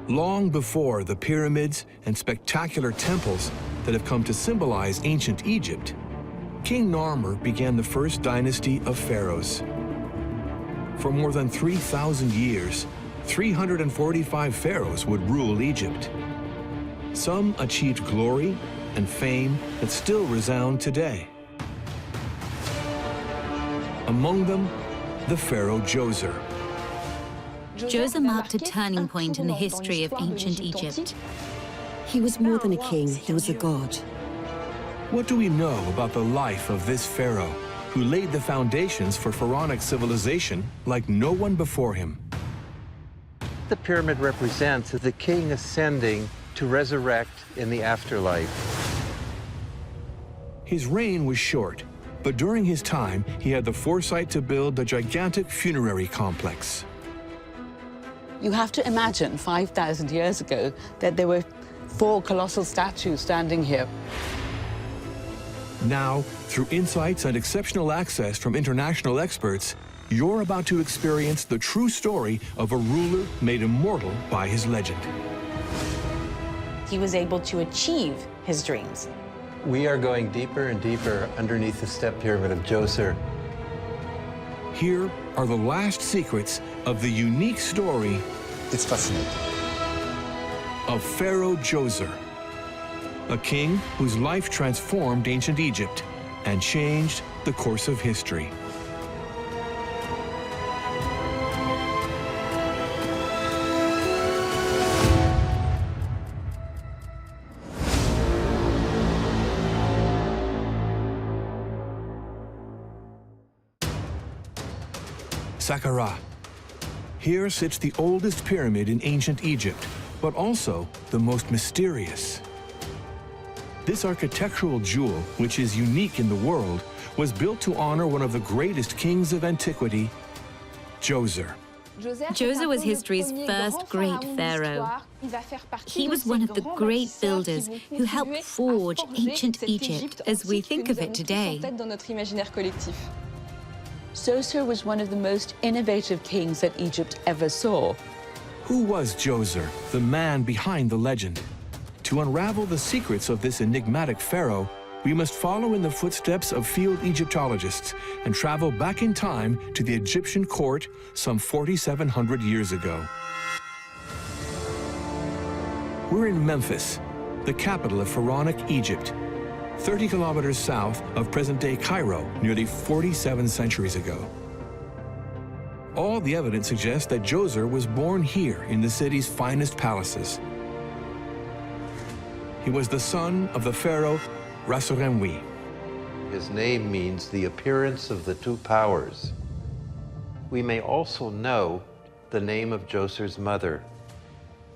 long before the pyramids and spectacular temples that have come to symbolize ancient Egypt, King Narmer began the first dynasty of pharaohs. For more than 3,000 years, 345 pharaohs would rule Egypt. Some achieved glory and fame that still resound today. Among them, the pharaoh Djoser. Djoser marked a turning point in the history of ancient Egypt. He was more than a king, he was a god. What do we know about the life of this pharaoh, who laid the foundations for pharaonic civilization like no one before him? The pyramid represents the king ascending to resurrect in the afterlife. His reign was short, but during his time, he had the foresight to build a gigantic funerary complex. You have to imagine 5,000 years ago that there were 4 colossal statues standing here. Now, through insights and exceptional access from international experts, you're about to experience the true story of a ruler made immortal by his legend. He was able to achieve his dreams. We are going deeper and deeper underneath the step pyramid of Djoser. Here are the last secrets of the unique story It's fascinating. of Pharaoh Djoser, a king whose life transformed ancient Egypt and changed the course of history. Saqqara. Here sits the oldest pyramid in ancient Egypt, but also the most mysterious. This architectural jewel, which is unique in the world, was built to honor one of the greatest kings of antiquity, Djoser. Djoser was history's first great pharaoh. He was one of the great builders who helped forge ancient Egypt as we think of it today. Djoser was one of the most innovative kings that Egypt ever saw. Who was Djoser, the man behind the legend? To unravel the secrets of this enigmatic pharaoh, we must follow in the footsteps of field Egyptologists and travel back in time to the Egyptian court some 4,700 years ago. We're in Memphis, the capital of pharaonic Egypt, 30 kilometers south of present-day Cairo, nearly 47 centuries ago. All the evidence suggests that Djoser was born here in the city's finest palaces. He was the son of the pharaoh Rasuremwi. His name means the appearance of the 2 powers. We may also know the name of Djoser's mother,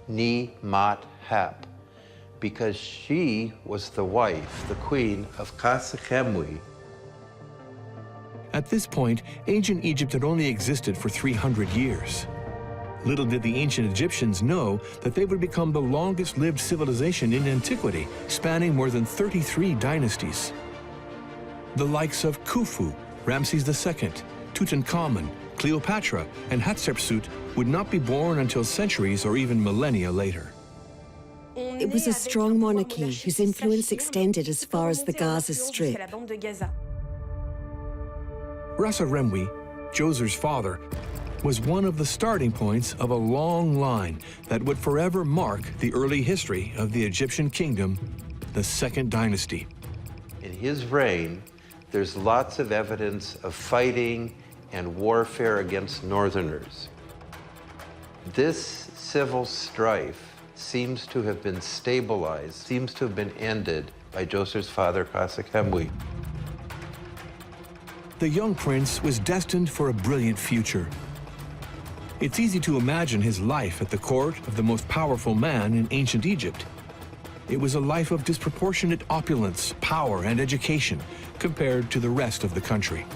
Imhotep, because she was the wife, the queen of Khafre. At this point, ancient Egypt had only existed for 300 years. Little did the ancient Egyptians know that they would become the longest-lived civilization in antiquity, spanning more than 33 dynasties. The likes of Khufu, Ramses II, Tutankhamun, Cleopatra, and Hatshepsut would not be born until centuries or even millennia later. It was a strong monarchy whose influence extended as far as the Gaza Strip. Rasuremwi, Djoser's father, was one of the starting points of a long line that would forever mark the early history of the Egyptian kingdom, the Second Dynasty. In his reign, there's lots of evidence of fighting and warfare against northerners. This civil strife seems to have been stabilized, seems to have been ended by Djoser's father, Khafre. The young prince was destined for a brilliant future. It's easy to imagine his life at the court of the most powerful man in ancient Egypt. It was a life of disproportionate opulence, power, and education compared to the rest of the country.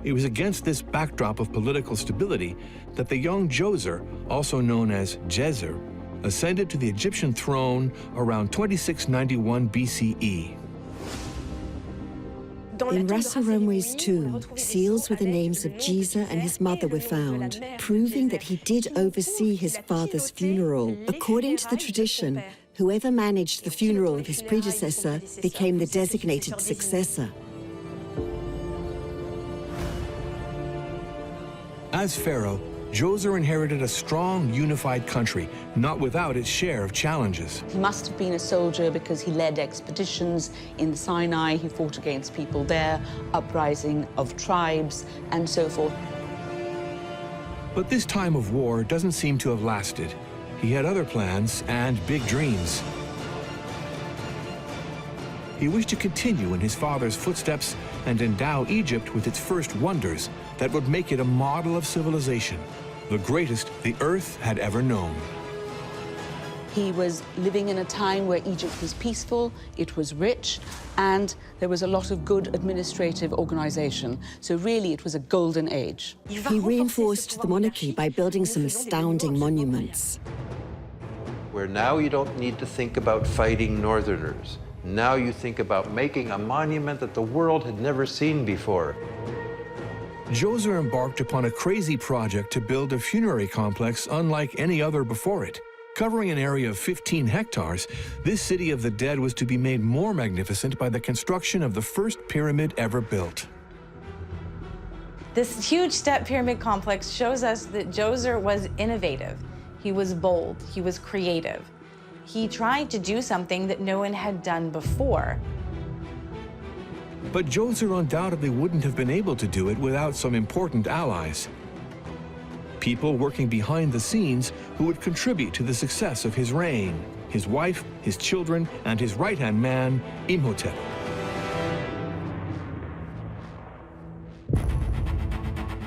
It was against this backdrop of political stability that the young Djoser, also known as Djeser, ascended to the Egyptian throne around 2691 BCE. In Ras Romwe's tomb, seals with the names of Giza and his mother were found, proving that he did oversee his father's funeral. According to the tradition, whoever managed the funeral of his predecessor became the designated successor. As pharaoh, Djoser inherited a strong, unified country, not without its share of challenges. He must have been a soldier because he led expeditions in Sinai, he fought against people there, uprising of tribes, and so forth. But this time of war doesn't seem to have lasted. He had other plans and big dreams. He wished to continue in his father's footsteps and endow Egypt with its first wonders that would make it a model of civilization, the greatest the earth had ever known. He was living in a time where Egypt was peaceful, it was rich, and there was a lot of good administrative organization. So really, it was a golden age. He reinforced the monarchy by building some astounding monuments. Where now you don't need to think about fighting northerners. Now you think about making a monument that the world had never seen before. Djoser embarked upon a crazy project to build a funerary complex unlike any other before it. Covering an area of 15 hectares, this city of the dead was to be made more magnificent by the construction of the first pyramid ever built. This huge step pyramid complex shows us that Djoser was innovative. He was bold, he was creative. He tried to do something that no one had done before. But Djoser undoubtedly wouldn't have been able to do it without some important allies. People working behind the scenes who would contribute to the success of his reign, his wife, his children, and his right-hand man, Imhotep.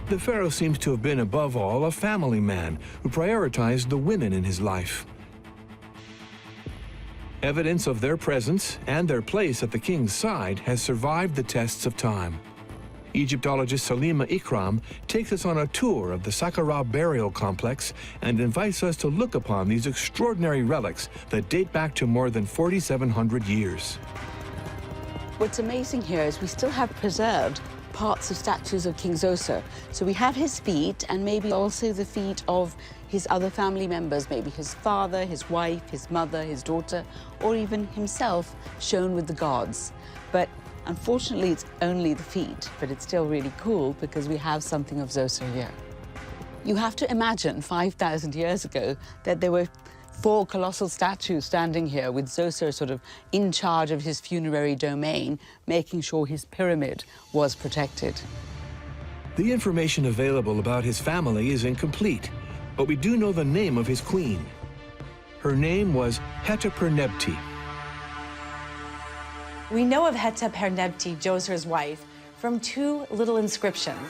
The pharaoh seems to have been, above all, a family man who prioritized the women in his life. Evidence of their presence and their place at the king's side has survived the tests of time. Egyptologist Salima Ikram takes us on a tour of the Saqqara burial complex and invites us to look upon these extraordinary relics that date back to more than 4,700 years. What's amazing here is we still have preserved parts of statues of King Djoser. So we have his feet and maybe also the feet of his other family members, maybe his father, his wife, his mother, his daughter, or even himself shown with the gods. But unfortunately, it's only the feet, but it's still really cool because we have something of Djoser here. You have to imagine 5,000 years ago that there were 4 colossal statues standing here with Djoser sort of in charge of his funerary domain, making sure his pyramid was protected. The information available about his family is incomplete, but we do know the name of his queen. Her name was Hetepernebti. We know of Hetepernebti, Djoser's wife, from 2 little inscriptions.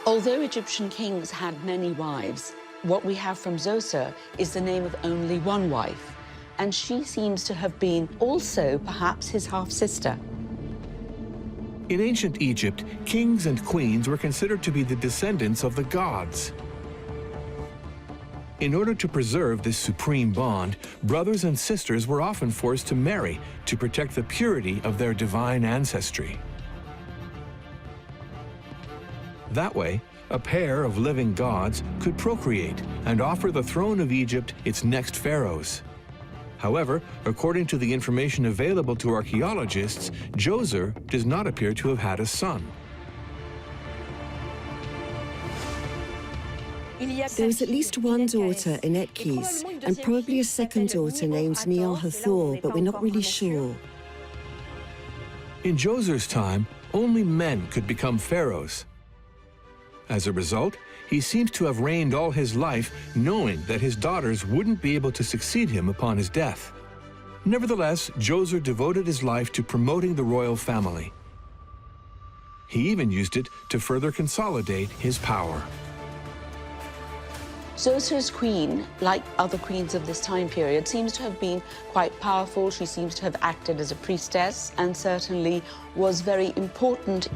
Although Egyptian kings had many wives, what we have from Djoser is the name of only one wife, and she seems to have been also perhaps his half-sister. In ancient Egypt, kings and queens were considered to be the descendants of the gods. In order to preserve this supreme bond, brothers and sisters were often forced to marry to protect the purity of their divine ancestry. That way, a pair of living gods could procreate and offer the throne of Egypt its next pharaohs. However, according to the information available to archaeologists, Djoser does not appear to have had a son. There was at least one daughter, Enetkis, and probably a second daughter named Nial-Hathor, but we're not really sure. In Djoser's time, only men could become pharaohs. As a result, he seems to have reigned all his life knowing that his daughters wouldn't be able to succeed him upon his death. Nevertheless, Djoser devoted his life to promoting the royal family. He even used it to further consolidate his power. Djoser's queen, like other queens of this time period, seems to have been quite powerful. She seems to have acted as a priestess and certainly was very important.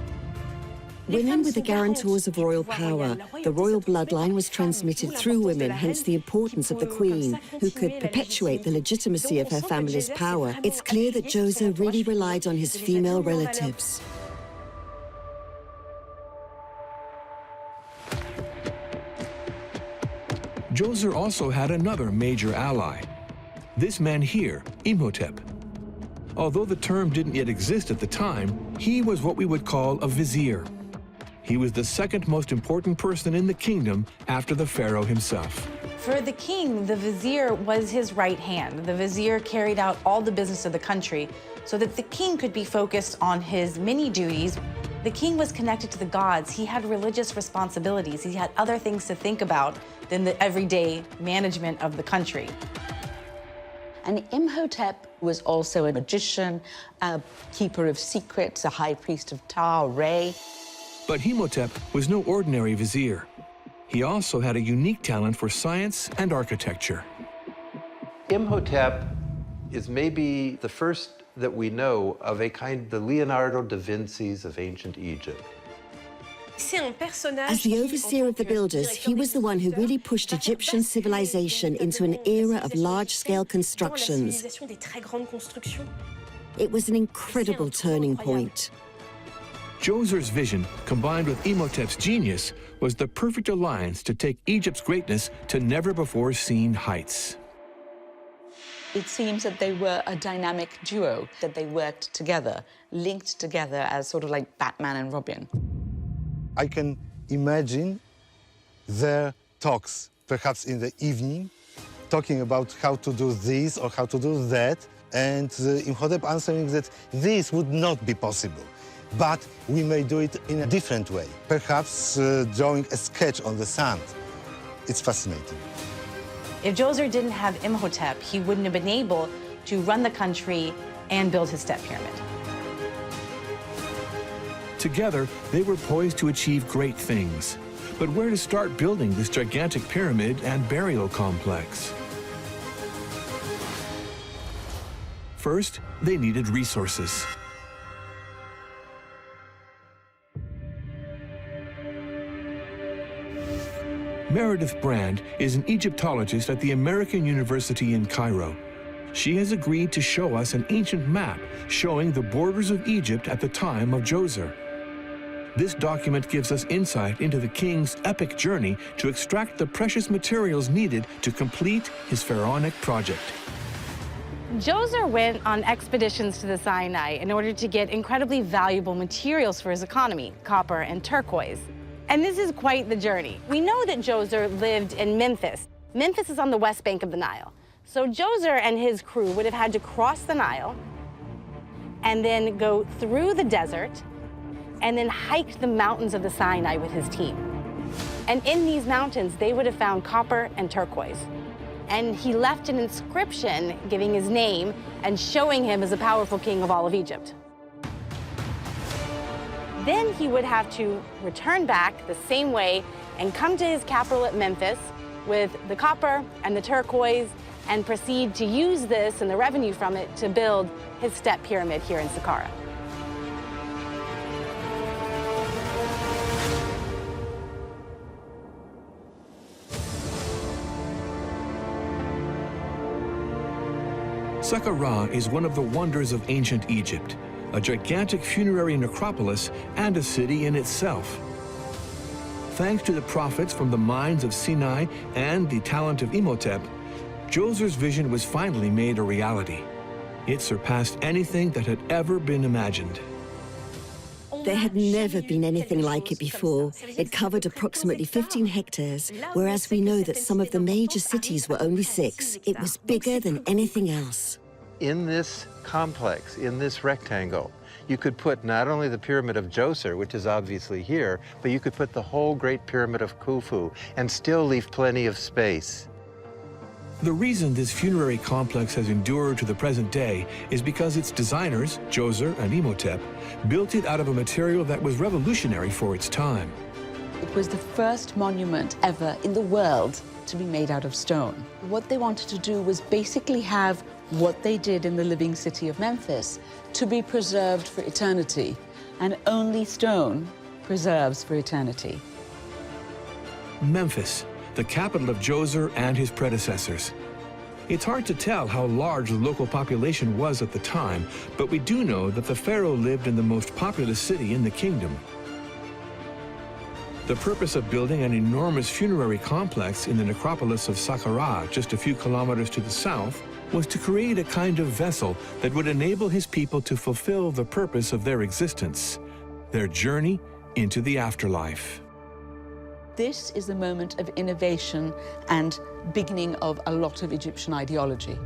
Women were the guarantors of royal power. The royal bloodline was transmitted through women, hence the importance of the queen, who could perpetuate the legitimacy of her family's power. It's clear that Djoser really relied on his female relatives. Djoser also had another major ally. This man here, Imhotep. Although the term didn't yet exist at the time, he was what we would call a vizier. He was the second most important person in the kingdom after the pharaoh himself. For the king, the vizier was his right hand. The vizier carried out all the business of the country so that the king could be focused on his many duties. The king was connected to the gods. He had religious responsibilities. He had other things to think about than the everyday management of the country. And Imhotep was also a magician, a keeper of secrets, a high priest of Ptah, Re. But Imhotep was no ordinary vizier. He also had a unique talent for science and architecture. Imhotep is maybe the first that we know of a kind, the Leonardo da Vinci's of ancient Egypt. As the overseer of the builders, he was the one who really pushed Egyptian civilization into an era of large-scale constructions. It was an incredible turning point. Djoser's vision, combined with Imhotep's genius, was the perfect alliance to take Egypt's greatness to never-before-seen heights. It seems that they were a dynamic duo, that they worked together, linked together as sort of like Batman and Robin. I can imagine their talks, perhaps in the evening, talking about how to do this or how to do that, and Imhotep answering that this would not be possible, but we may do it in a different way, perhaps drawing a sketch on the sand. It's fascinating. If Djoser didn't have Imhotep, he wouldn't have been able to run the country and build his step pyramid. Together, they were poised to achieve great things. But where to start building this gigantic pyramid and burial complex? First, they needed resources. Meredith Brand is an Egyptologist at the American University in Cairo. She has agreed to show us an ancient map showing the borders of Egypt at the time of Djoser. This document gives us insight into the king's epic journey to extract the precious materials needed to complete his pharaonic project. Djoser went on expeditions to the Sinai in order to get incredibly valuable materials for his economy, copper and turquoise. And this is quite the journey. We know that Djoser lived in Memphis. Memphis is on the west bank of the Nile. So Djoser and his crew would have had to cross the Nile and then go through the desert and then hike the mountains of the Sinai with his team. And in these mountains, they would have found copper and turquoise. And he left an inscription giving his name and showing him as a powerful king of all of Egypt. Then he would have to return back the same way and come to his capital at Memphis with the copper and the turquoise and proceed to use this and the revenue from it to build his step pyramid here in Saqqara. Saqqara is one of the wonders of ancient Egypt, a gigantic funerary necropolis and a city in itself. Thanks to the prophets from the mines of Sinai and the talent of Imhotep, Djoser's vision was finally made a reality. It surpassed anything that had ever been imagined. There had never been anything like it before. It covered approximately 15 hectares, whereas we know that some of the major cities were only 6. It was bigger than anything else. In this complex, in this rectangle, you could put not only the pyramid of Djoser, which is obviously here, but you could put the whole Great Pyramid of Khufu and still leave plenty of space. The reason this funerary complex has endured to the present day is because its designers, Djoser and Imhotep, built it out of a material that was revolutionary for its time. It was the first monument ever in the world to be made out of stone. What they wanted to do was basically have what they did in the living city of Memphis to be preserved for eternity. And only stone preserves for eternity. Memphis, the capital of Djoser and his predecessors. It's hard to tell how large the local population was at the time, but we do know that the pharaoh lived in the most populous city in the kingdom. The purpose of building an enormous funerary complex in the necropolis of Saqqara, just a few kilometers to the south, was to create a kind of vessel that would enable his people to fulfill the purpose of their existence, their journey into the afterlife. This is the moment of innovation and beginning of a lot of Egyptian ideology.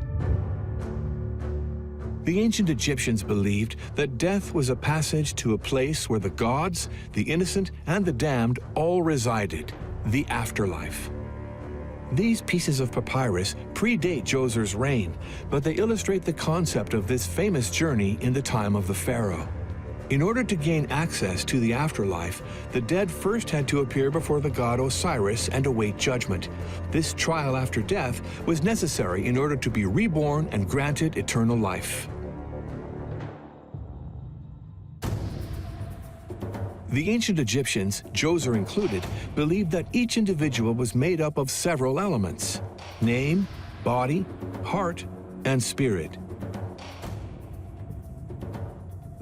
The ancient Egyptians believed that death was a passage to a place where the gods, the innocent, and the damned all resided, the afterlife. These pieces of papyrus predate Djoser's reign, but they illustrate the concept of this famous journey in the time of the pharaoh. In order to gain access to the afterlife, the dead first had to appear before the god Osiris and await judgment. This trial after death was necessary in order to be reborn and granted eternal life. The ancient Egyptians, Djoser included, believed that each individual was made up of several elements: name, body, heart, and spirit.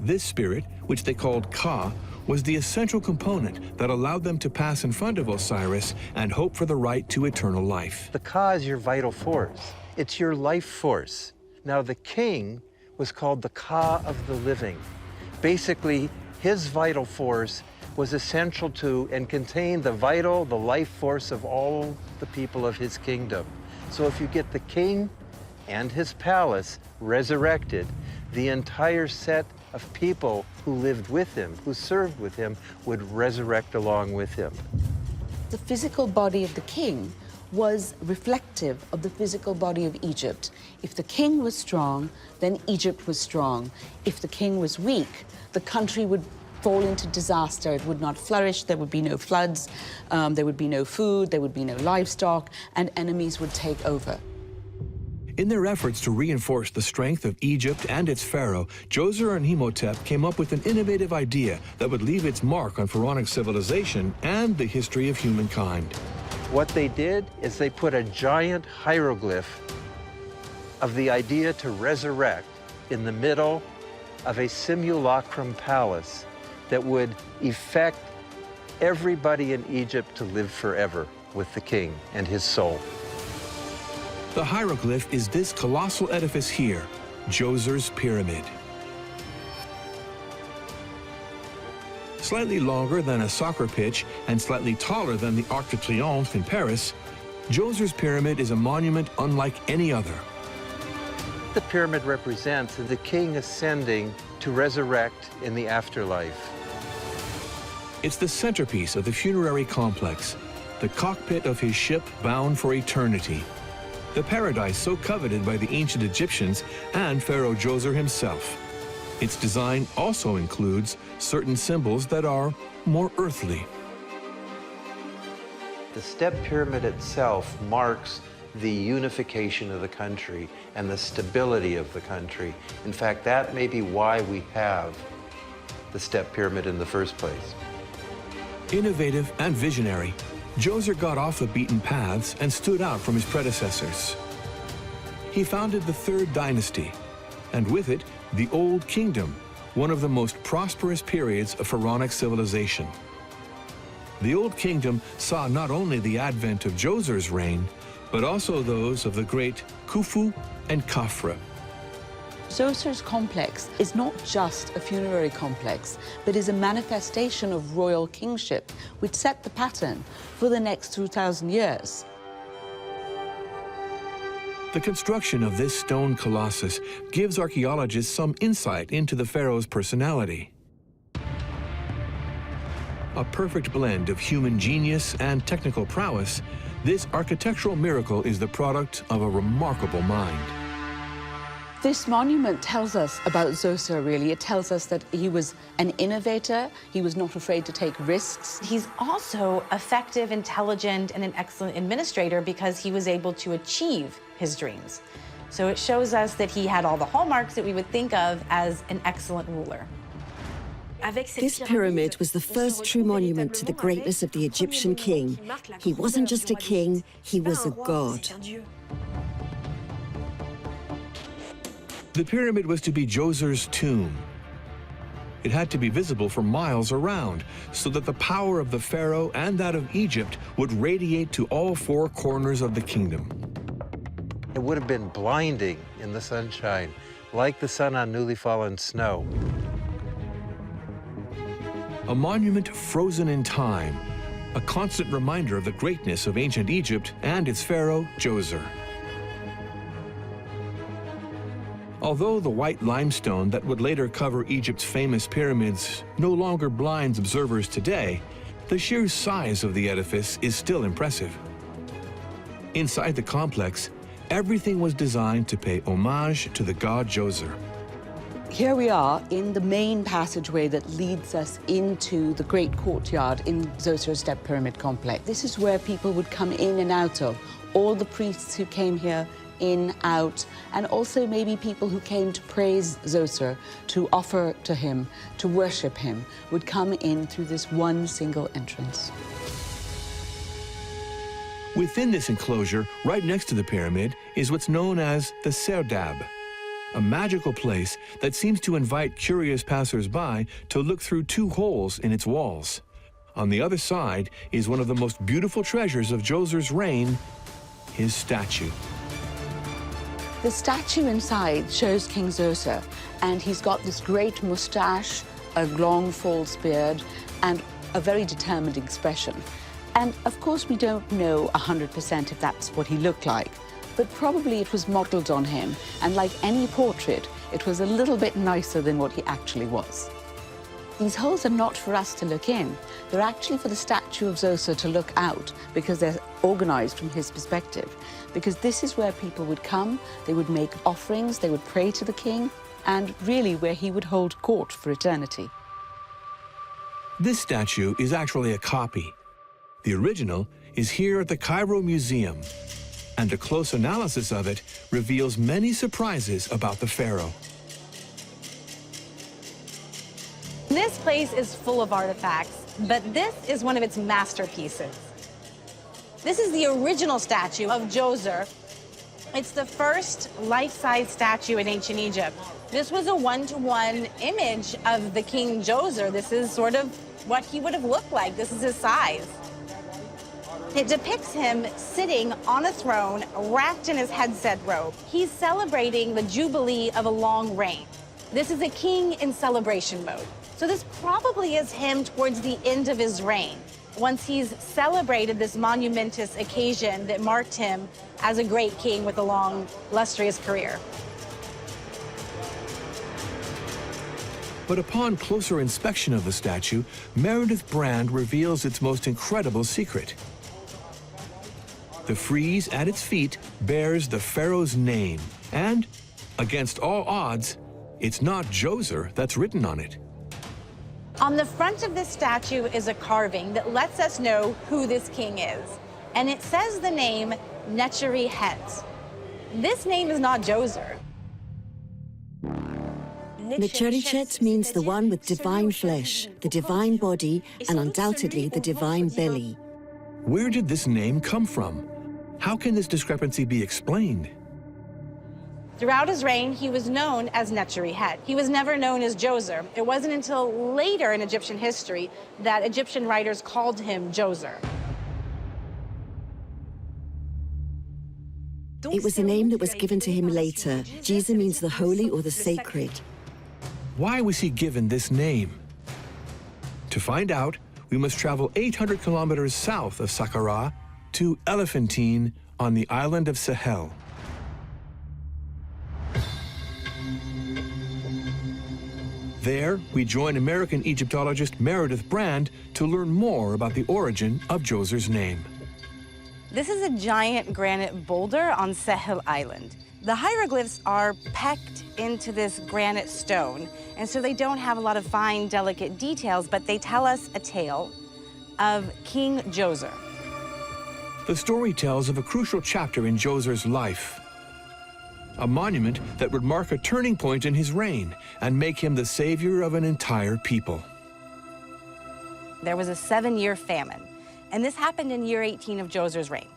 This spirit, which they called Ka, was the essential component that allowed them to pass in front of Osiris and hope for the right to eternal life. The Ka is your vital force. It's your life force. Now, the king was called the Ka of the living. Basically, his vital force was essential to and contained the life force of all the people of his kingdom. So if you get the king and his palace resurrected, the entire set of people who lived with him, who served with him, would resurrect along with him. The physical body of the king was reflective of the physical body of Egypt. If the king was strong, then Egypt was strong. If the king was weak, the country would fall into disaster. It would not flourish. There would be no floods. There would be no food. There would be no livestock, and enemies would take over. In their efforts to reinforce the strength of Egypt and its pharaoh, Djoser and Imhotep came up with an innovative idea that would leave its mark on pharaonic civilization and the history of humankind. What they did is they put a giant hieroglyph of the idea to resurrect in the middle of a simulacrum palace that would effect everybody in Egypt to live forever with the king and his soul. The hieroglyph is this colossal edifice here, Djoser's pyramid. Slightly longer than a soccer pitch and slightly taller than the Arc de Triomphe in Paris, Djoser's pyramid is a monument unlike any other. The pyramid represents the king ascending to resurrect in the afterlife. It's the centerpiece of the funerary complex, the cockpit of his ship bound for eternity, the paradise so coveted by the ancient Egyptians and Pharaoh Djoser himself. Its design also includes certain symbols that are more earthly. The step pyramid itself marks the unification of the country and the stability of the country. In fact, that may be why we have the step pyramid in the first place. Innovative and visionary, Djoser got off the beaten paths and stood out from his predecessors. He founded the Third Dynasty, and with it, the Old Kingdom, one of the most prosperous periods of pharaonic civilization. The Old Kingdom saw not only the advent of Djoser's reign, but also those of the great Khufu and Khafre. Djoser's complex is not just a funerary complex, but is a manifestation of royal kingship, which set the pattern for the next 2,000 years. The construction of this stone colossus gives archaeologists some insight into the pharaoh's personality. A perfect blend of human genius and technical prowess, this architectural miracle is the product of a remarkable mind. This monument tells us about Djoser, really. It tells us that he was an innovator. He was not afraid to take risks. He's also effective, intelligent, and an excellent administrator because he was able to achieve his dreams. So it shows us that he had all the hallmarks that we would think of as an excellent ruler. This pyramid was the first true monument to the greatness of the Egyptian king. He wasn't just a king, he was a god. The pyramid was to be Djoser's tomb. It had to be visible for miles around, so that the power of the pharaoh and that of Egypt would radiate to all four corners of the kingdom. It would have been blinding in the sunshine, like the sun on newly fallen snow. A monument frozen in time, a constant reminder of the greatness of ancient Egypt and its pharaoh, Djoser. Although the white limestone that would later cover Egypt's famous pyramids no longer blinds observers today, the sheer size of the edifice is still impressive. Inside the complex, everything was designed to pay homage to the god Djoser. Here we are in the main passageway that leads us into the great courtyard in Djoser's Step Pyramid complex. This is where people would come in and out of. All the priests who came here, in, out, and also maybe people who came to praise Djoser, to offer to him, to worship him, would come in through this one single entrance. Within this enclosure, right next to the pyramid, is what's known as the Serdab, a magical place that seems to invite curious passers-by to look through two holes in its walls. On the other side is one of the most beautiful treasures of Djoser's reign, his statue. The statue inside shows King Djoser, and he's got this great mustache, a long false beard, and a very determined expression. And of course, we don't know 100% if that's what he looked like, but probably it was modeled on him, and like any portrait, it was a little bit nicer than what he actually was. These holes are not for us to look in. They're actually for the statue of Djoser to look out, because they're organized from his perspective. Because this is where people would come, they would make offerings, they would pray to the king, and really where he would hold court for eternity. This statue is actually a copy. The original is here at the Cairo Museum, and a close analysis of it reveals many surprises about the pharaoh. This place is full of artifacts, but this is one of its masterpieces. This is the original statue of Djoser. It's the first life-size statue in ancient Egypt. This was a one-to-one image of the king Djoser. This is sort of what he would have looked like. This is his size. It depicts him sitting on a throne, wrapped in his headset robe. He's celebrating the jubilee of a long reign. This is a king in celebration mode. So this probably is him towards the end of his reign, once he's celebrated this monumentous occasion that marked him as a great king with a long, illustrious career. But upon closer inspection of the statue, Meredith Brand reveals its most incredible secret. The frieze at its feet bears the pharaoh's name, and, against all odds, it's not Djoser that's written on it. On the front of this statue is a carving that lets us know who this king is. And it says the name Necherhi-Het. This name is not Djoser. Necherhi-Het means the one with divine flesh, the divine body, and undoubtedly the divine belly. Where did this name come from? How can this discrepancy be explained? Throughout his reign, he was known as Necherhi-Het. He was never known as Djoser. It wasn't until later in Egyptian history that Egyptian writers called him Djoser. It was a name that was given to him later. Giza means the holy or the sacred. Why was he given this name? To find out, we must travel 800 kilometers south of Saqqara to Elephantine on the island of Sahel. There, we join American Egyptologist Meredith Brand to learn more about the origin of Djoser's name. This is a giant granite boulder on Sahel Island. The hieroglyphs are pecked into this granite stone, and so they don't have a lot of fine, delicate details, but they tell us a tale of King Djoser. The story tells of a crucial chapter in Djoser's life. a monument that would mark a turning point in his reign and make him the savior of an entire people. There was a 7-year famine, and this happened in year 18 of Djoser's reign.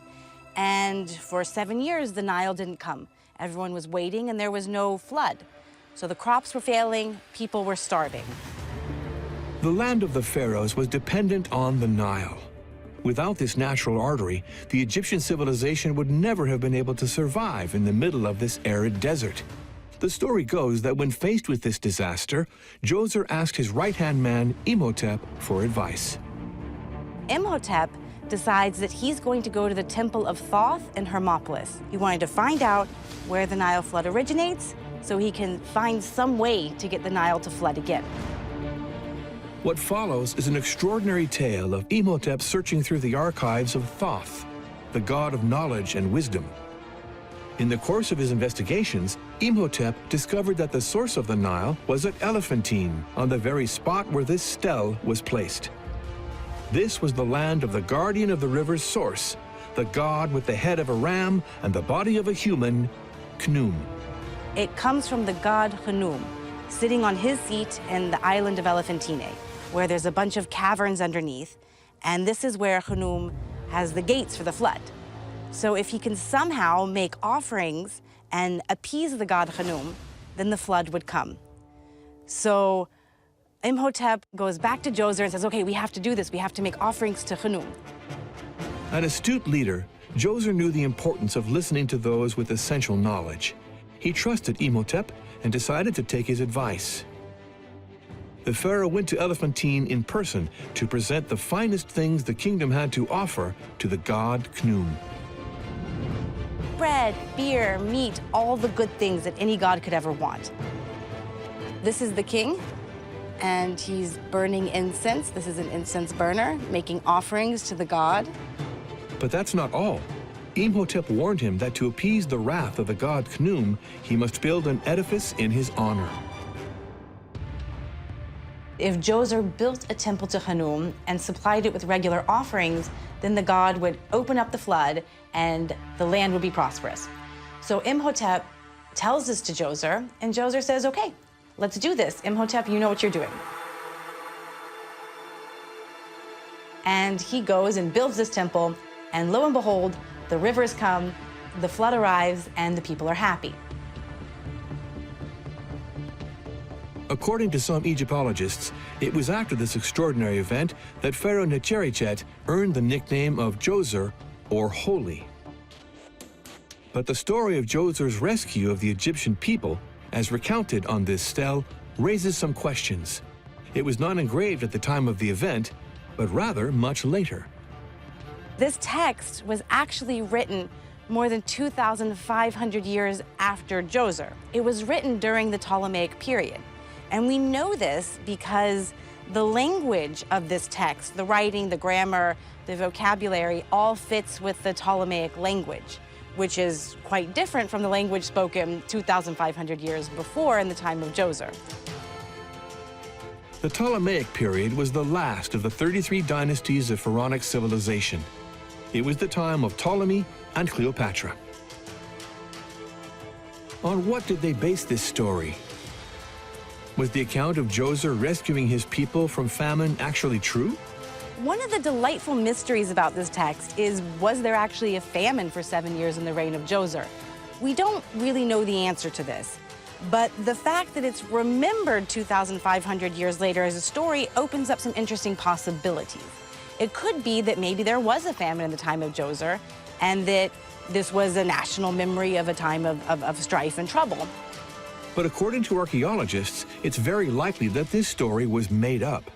And for 7 years, the Nile didn't come. Everyone was waiting, and there was no flood. So the crops were failing, people were starving. The land of the pharaohs was dependent on the Nile. Without this natural artery, the Egyptian civilization would never have been able to survive in the middle of this arid desert. The story goes that when faced with this disaster, Djoser asked his right-hand man, Imhotep, for advice. Imhotep decides that he's going to go to the temple of Thoth in Hermopolis. He wanted to find out where the Nile flood originates so he can find some way to get the Nile to flood again. What follows is an extraordinary tale of Imhotep searching through the archives of Thoth, the god of knowledge and wisdom. In the course of his investigations, Imhotep discovered that the source of the Nile was at Elephantine, on the very spot where this stele was placed. This was the land of the guardian of the river's source, the god with the head of a ram and the body of a human, Khnum. It comes from the god Khnum, sitting on his seat in the island of Elephantine, where there's a bunch of caverns underneath, and this is where Khnum has the gates for the flood. So if he can somehow make offerings and appease the god Khnum, then the flood would come. So Imhotep goes back to Djoser and says, okay, we have to do this. We have to make offerings to Khnum. An astute leader, Djoser knew the importance of listening to those with essential knowledge. He trusted Imhotep and decided to take his advice. The pharaoh went to Elephantine in person to present the finest things the kingdom had to offer to the god Khnum. Bread, beer, meat, all the good things that any god could ever want. This is the king, and he's burning incense. This is an incense burner, making offerings to the god. But that's not all. Imhotep warned him that to appease the wrath of the god Khnum, he must build an edifice in his honor. If Djoser built a temple to Khnum and supplied it with regular offerings, then the god would open up the flood and the land would be prosperous. So Imhotep tells this to Djoser, and Djoser says, okay, let's do this. Imhotep, you know what you're doing. And he goes and builds this temple, and lo and behold, the rivers come, the flood arrives, and the people are happy. According to some Egyptologists, it was after this extraordinary event that Pharaoh Necherichet earned the nickname of Djoser, or Holy. But the story of Djoser's rescue of the Egyptian people, as recounted on this stele, raises some questions. It was not engraved at the time of the event, but rather much later. This text was actually written more than 2,500 years after Djoser. It was written during the Ptolemaic period. And we know this because the language of this text, the writing, the grammar, the vocabulary, all fits with the Ptolemaic language, which is quite different from the language spoken 2,500 years before in the time of Djoser. The Ptolemaic period was the last of the 33 dynasties of pharaonic civilization. It was the time of Ptolemy and Cleopatra. On what did they base this story? Was the account of Djoser rescuing his people from famine actually true? One of the delightful mysteries about this text is, was there actually a famine for 7 years in the reign of Djoser? We don't really know the answer to this, but the fact that it's remembered 2,500 years later as a story opens up some interesting possibilities. It could be that maybe there was a famine in the time of Djoser, and that this was a national memory of a time of strife and trouble. But according to archaeologists, it's very likely that this story was made up.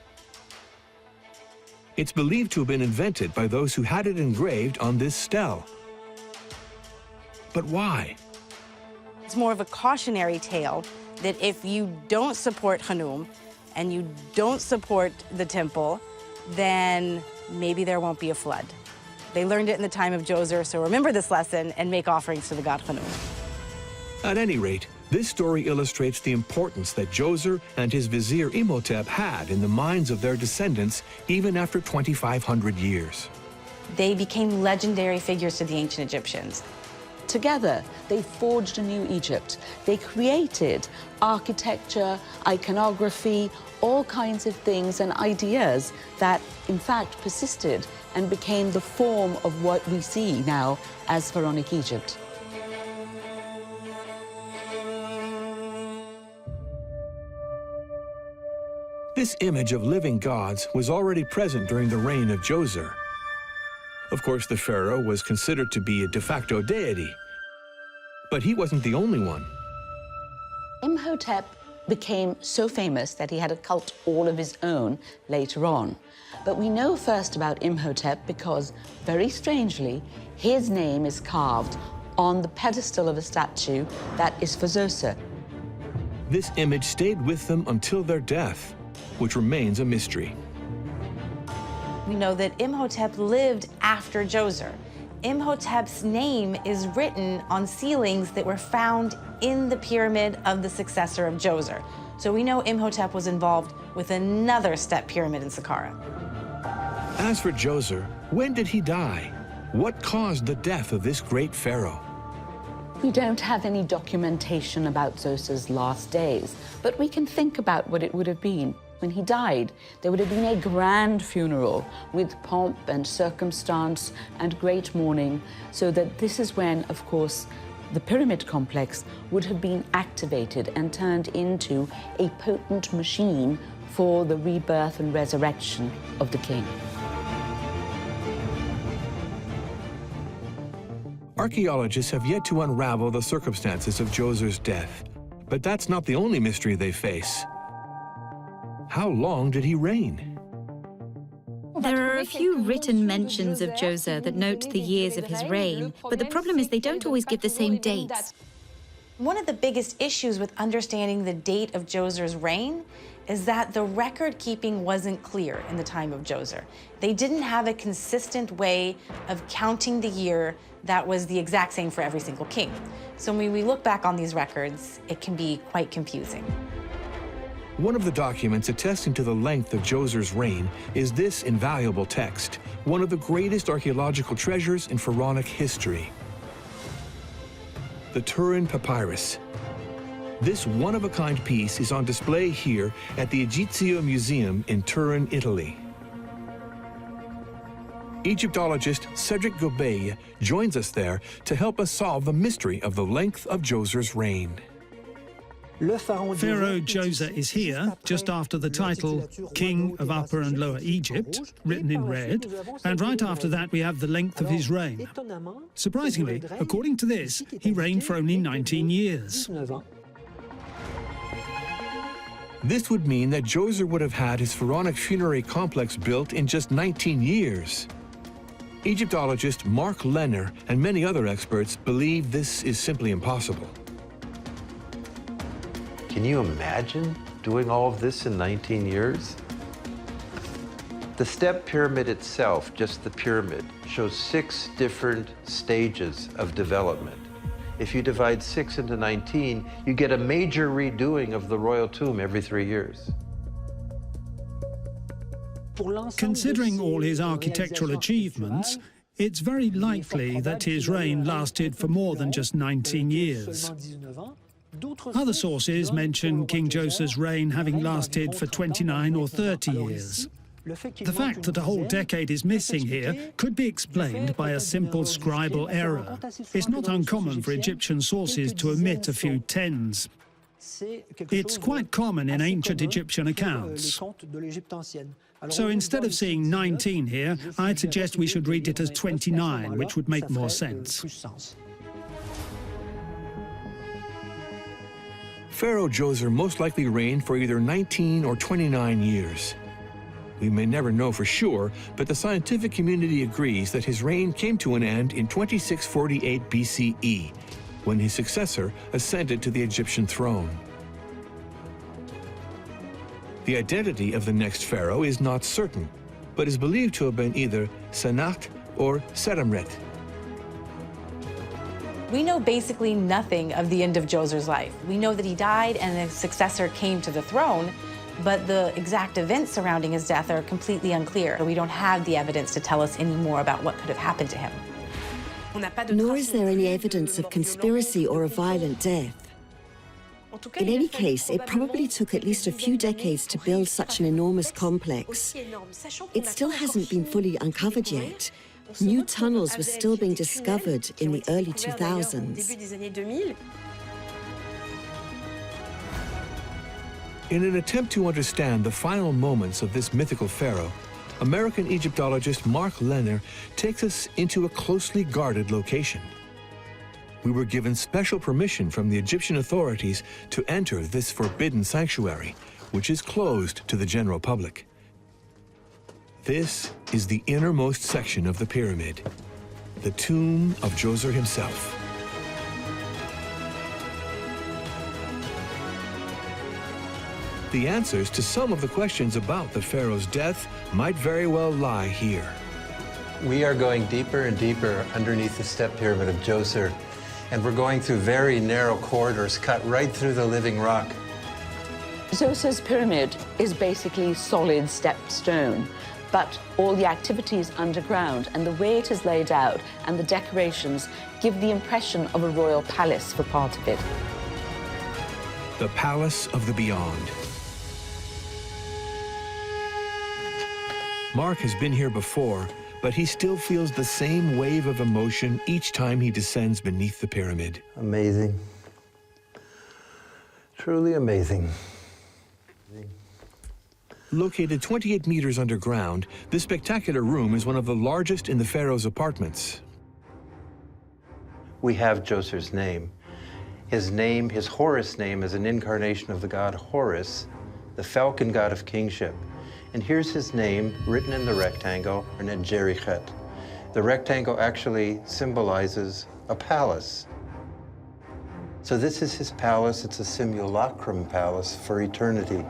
It's believed to have been invented by those who had it engraved on this stele. But why? It's more of a cautionary tale that if you don't support Khnum and you don't support the temple, then maybe there won't be a flood. They learned it in the time of Djoser, so remember this lesson and make offerings to the god Khnum. At any rate, this story illustrates the importance that Djoser and his vizier Imhotep had in the minds of their descendants even after 2,500 years. They became legendary figures to the ancient Egyptians. together, they forged a new Egypt. They created architecture, iconography, all kinds of things and ideas that, in fact, persisted and became the form of what we see now as pharaonic Egypt. This image of living gods was already present during the reign of Djoser. Of course, the pharaoh was considered to be a de facto deity, but he wasn't the only one. Imhotep became so famous that he had a cult all of his own later on. But we know first about Imhotep because, very strangely, his name is carved on the pedestal of a statue that is for Djoser. This image stayed with them until their death, which remains a mystery. We know that Imhotep lived after Djoser. Imhotep's name is written on ceilings that were found in the pyramid of the successor of Djoser. So we know Imhotep was involved with another step pyramid in Saqqara. As for Djoser, when did he die? What caused the death of this great pharaoh? We don't have any documentation about Djoser's last days, but we can think about what it would have been. When he died, there would have been a grand funeral with pomp and circumstance and great mourning, so that this is when, of course, the pyramid complex would have been activated and turned into a potent machine for the rebirth and resurrection of the king. Archaeologists have yet to unravel the circumstances of Djoser's death, but that's not the only mystery they face. How long did he reign? There are a few written mentions of Djoser that note the years of his reign, but the problem is they don't always give the same dates. One of the biggest issues with understanding the date of Djoser's reign is that the record keeping wasn't clear in the time of Djoser. They didn't have a consistent way of counting the year that was the exact same for every single king. So when we look back on these records, it can be quite confusing. One of the documents attesting to the length of Djoser's reign is this invaluable text, one of the greatest archaeological treasures in pharaonic history. The Turin Papyrus. This one-of-a-kind piece is on display here at the Egizio Museum in Turin, Italy. Egyptologist Cedric Gobey joins us there to help us solve the mystery of the length of Djoser's reign. Pharaoh Djoser is here, just after the title King of Upper and Lower Egypt, written in red, and right after that we have the length of his reign. Surprisingly, according to this, he reigned for only 19 years. This would mean that Djoser would have had his pharaonic funerary complex built in just 19 years. Egyptologist Mark Lenner and many other experts believe this is simply impossible. Can you imagine doing all of this in 19 years? The step pyramid itself, just the pyramid, shows 6 different stages of development. If you divide 6 into 19, you get a major redoing of the royal tomb every 3 years. Considering all his architectural achievements, it's very likely that his reign lasted for more than just 19 years. Other sources mention King Djoser's reign having lasted for 29 or 30 years. The fact that a whole decade is missing here could be explained by a simple scribal error. It's not uncommon for Egyptian sources to omit a few tens. It's quite common in ancient Egyptian accounts. So instead of seeing 19 here, I'd suggest we should read it as 29, which would make more sense. Pharaoh Djoser most likely reigned for either 19 or 29 years. We may never know for sure, but the scientific community agrees that his reign came to an end in 2648 BCE, when his successor ascended to the Egyptian throne. The identity of the next pharaoh is not certain, but is believed to have been either Sennacht or Sedamret. We know basically nothing of the end of Djoser's life. We know that he died and his successor came to the throne, but the exact events surrounding his death are completely unclear. We don't have the evidence to tell us any more about what could have happened to him. Nor is there any evidence of conspiracy or a violent death. In any case, it probably took at least a few decades to build such an enormous complex. It still hasn't been fully uncovered yet. New tunnels were still being discovered in the early 2000s. In an attempt to understand the final moments of this mythical pharaoh, American Egyptologist Mark Lenner takes us into a closely guarded location. We were given special permission from the Egyptian authorities to enter this forbidden sanctuary, which is closed to the general public. This is the innermost section of the pyramid, the tomb of Djoser himself. The answers to some of the questions about the pharaoh's death might very well lie here. We are going deeper and deeper underneath the step pyramid of Djoser, and we're going through very narrow corridors cut right through the living rock. Djoser's pyramid is basically solid step stone, but all the activity is underground, and the way it is laid out and the decorations give the impression of a royal palace for part of it. The Palace of the Beyond. Mark has been here before, but he still feels the same wave of emotion each time he descends beneath the pyramid. Amazing. Truly amazing. Located 28 meters underground, this spectacular room is one of the largest in the pharaoh's apartments. We have Djoser's name. His Horus name is an incarnation of the god Horus, the falcon god of kingship. And here's his name written in the rectangle, Nedjerichet. The rectangle actually symbolizes a palace. So this is his palace. It's a simulacrum palace for eternity.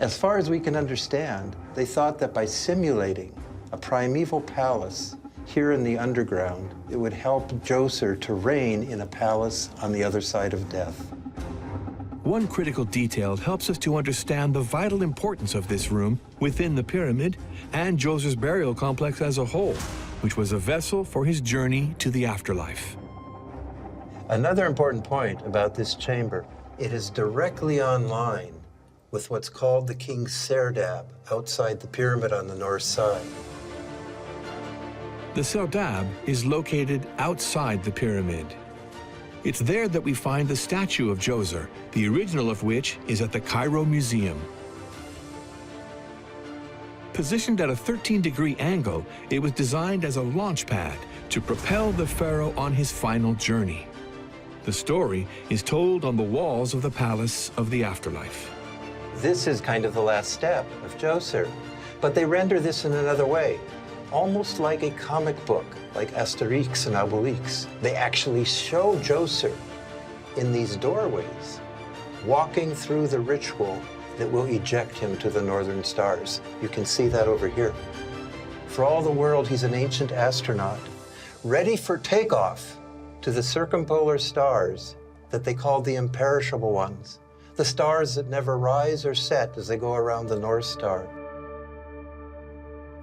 As far as we can understand, they thought that by simulating a primeval palace here in the underground, it would help Djoser to reign in a palace on the other side of death. One critical detail helps us to understand the vital importance of this room within the pyramid and Djoser's burial complex as a whole, which was a vessel for his journey to the afterlife. Another important point about this chamber, it is directly on line with what's called the King's Serdab outside the pyramid on the north side. The Serdab is located outside the pyramid. It's there that we find the statue of Djoser, the original of which is at the Cairo Museum. Positioned at a 13-degree angle, it was designed as a launch pad to propel the pharaoh on his final journey. The story is told on the walls of the Palace of the Afterlife. This is kind of the last step of Djoser, but they render this in another way, almost like a comic book, like Asterix and Obelix. They actually show Djoser in these doorways, walking through the ritual that will eject him to the northern stars. You can see that over here. For all the world, he's an ancient astronaut, ready for takeoff to the circumpolar stars that they call the imperishable ones, the stars that never rise or set as they go around the North Star.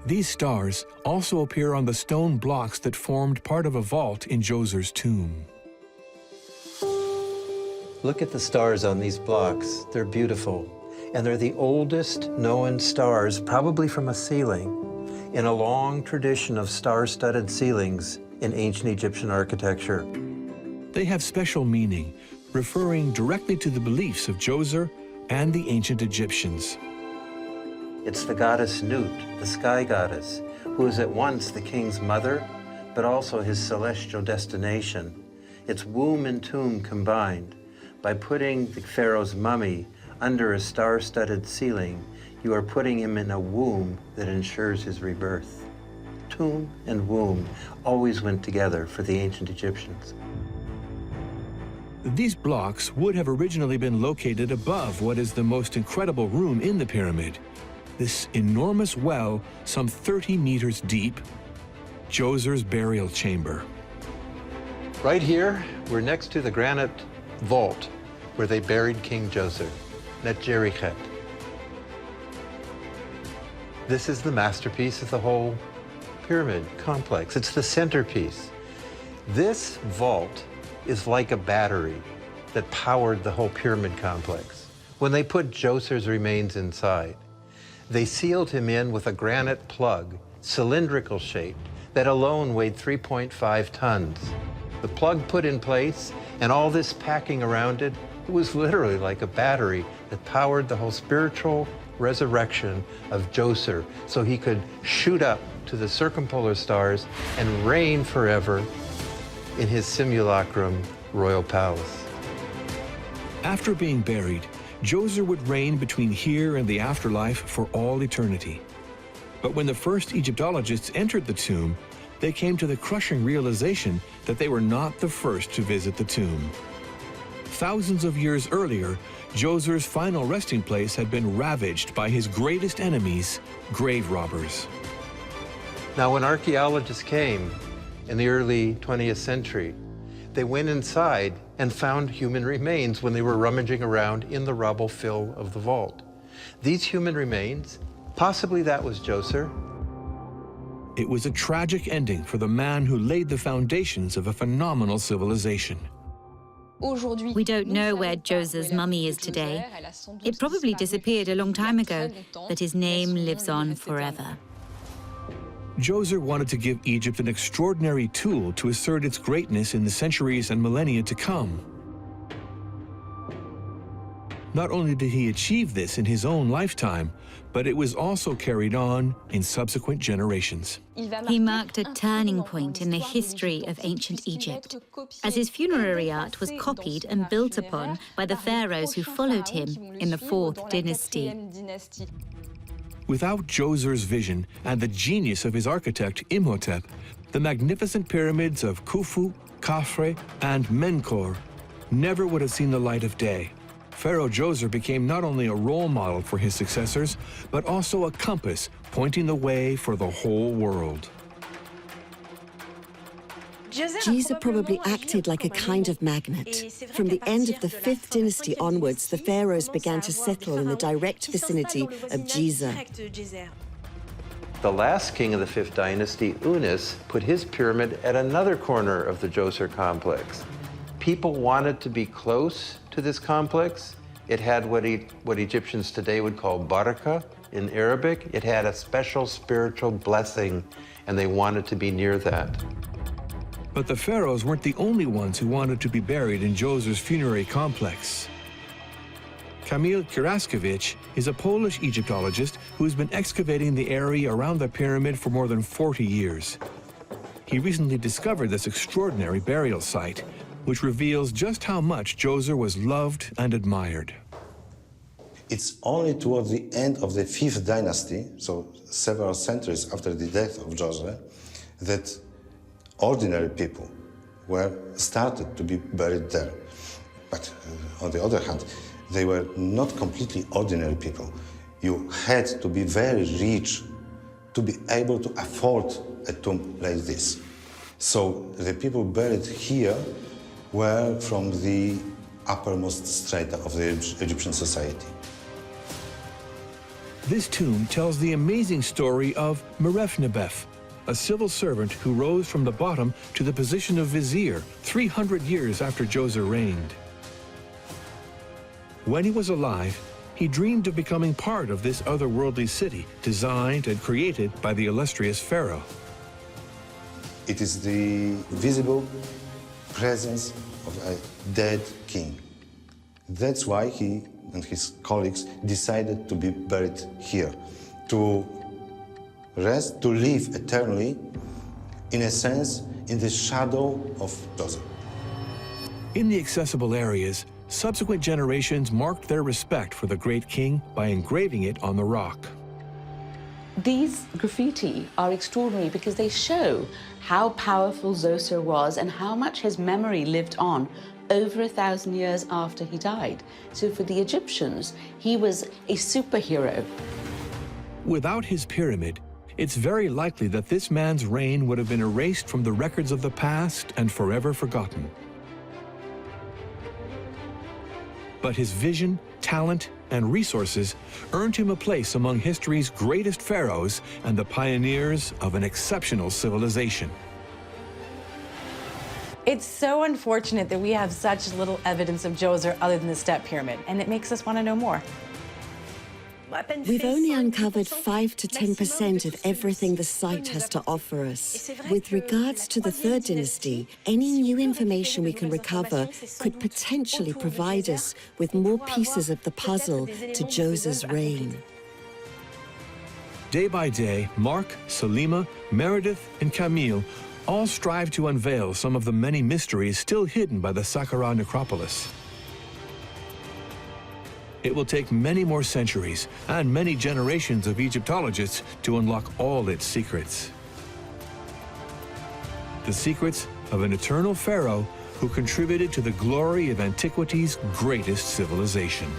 These stars also appear on the stone blocks that formed part of a vault in Djoser's tomb. Look at the stars on these blocks. They're beautiful. And they're the oldest known stars, probably from a ceiling, in a long tradition of star-studded ceilings in ancient Egyptian architecture. They have special meaning, referring directly to the beliefs of Djoser and the ancient Egyptians. It's the goddess Nut, the sky goddess, who is at once the king's mother, but also his celestial destination. It's womb and tomb combined. By putting the pharaoh's mummy under a star-studded ceiling, you are putting him in a womb that ensures his rebirth. Tomb and womb always went together for the ancient Egyptians. These blocks would have originally been located above what is the most incredible room in the pyramid. This enormous well, some 30 meters deep, Djoser's burial chamber. Right here, we're next to the granite vault where they buried King Djoser, Nedjerichet. This is the masterpiece of the whole pyramid complex. It's the centerpiece. This vault is like a battery that powered the whole pyramid complex. When they put Djoser's remains inside, they sealed him in with a granite plug, cylindrical shaped, that alone weighed 3.5 tons. The plug put in place, and all this packing around it, it was literally like a battery that powered the whole spiritual resurrection of Djoser, so he could shoot up to the circumpolar stars and reign forever in his simulacrum royal palace. After being buried, Djoser would reign between here and the afterlife for all eternity. But when the first Egyptologists entered the tomb, they came to the crushing realization that they were not the first to visit the tomb. Thousands of years earlier, Djoser's final resting place had been ravaged by his greatest enemies, grave robbers. Now, when archaeologists came in the early 20th century, they went inside and found human remains when they were rummaging around in the rubble fill of the vault. These human remains, possibly that was Djoser. It was a tragic ending for the man who laid the foundations of a phenomenal civilization. We don't know where Djoser's mummy is today. It probably disappeared a long time ago, but his name lives on forever. Djoser wanted to give Egypt an extraordinary tool to assert its greatness in the centuries and millennia to come. Not only did he achieve this in his own lifetime, but it was also carried on in subsequent generations. He marked a turning point in the history of ancient Egypt, as his funerary art was copied and built upon by the pharaohs who followed him in the 4th dynasty. Without Djoser's vision and the genius of his architect, Imhotep, the magnificent pyramids of Khufu, Khafre, and Menkaure never would have seen the light of day. Pharaoh Djoser became not only a role model for his successors, but also a compass pointing the way for the whole world. Giza probably acted like a kind of magnet. From the end of the 5th dynasty onwards, the pharaohs began to settle in the direct vicinity of Giza. The last king of the 5th dynasty, Unis, put his pyramid at another corner of the Djoser complex. People wanted to be close to this complex. It had what Egyptians today would call baraka in Arabic. It had a special spiritual blessing, and they wanted to be near that. But the pharaohs weren't the only ones who wanted to be buried in Djoser's funerary complex. Kamil Kiraskevich is a Polish Egyptologist who's been excavating the area around the pyramid for more than 40 years. He recently discovered this extraordinary burial site, which reveals just how much Djoser was loved and admired. It's only towards the end of the 5th dynasty, so several centuries after the death of Djoser, that ordinary people were started to be buried there. But on the other hand, they were not completely ordinary people. You had to be very rich to be able to afford a tomb like this. So the people buried here were from the uppermost strata of the Egyptian society. This tomb tells the amazing story of Merefnebef, a civil servant who rose from the bottom to the position of vizier 300 years after Djoser reigned. When he was alive, he dreamed of becoming part of this otherworldly city designed and created by the illustrious Pharaoh. It is the visible presence of a dead king. That's why he and his colleagues decided to be buried here, to rest, to live eternally, in a sense, in the shadow of Djoser. In the accessible areas, subsequent generations marked their respect for the great king by engraving it on the rock. These graffiti are extraordinary because they show how powerful Djoser was and how much his memory lived on over 1,000 years after he died. So for the Egyptians, he was a superhero. Without his pyramid, it's very likely that this man's reign would have been erased from the records of the past and forever forgotten. But his vision, talent, and resources earned him a place among history's greatest pharaohs and the pioneers of an exceptional civilization. It's so unfortunate that we have such little evidence of Djoser other than the step pyramid, and it makes us want to know more. We've only uncovered 5 to 10% of everything the site has to offer us. With regards to the Third Dynasty, any new information we can recover could potentially provide us with more pieces of the puzzle to Djoser's reign. Day by day, Mark, Salima, Meredith, and Camille all strive to unveil some of the many mysteries still hidden by the Saqqara necropolis. It will take many more centuries and many generations of Egyptologists to unlock all its secrets. The secrets of an eternal pharaoh who contributed to the glory of antiquity's greatest civilization.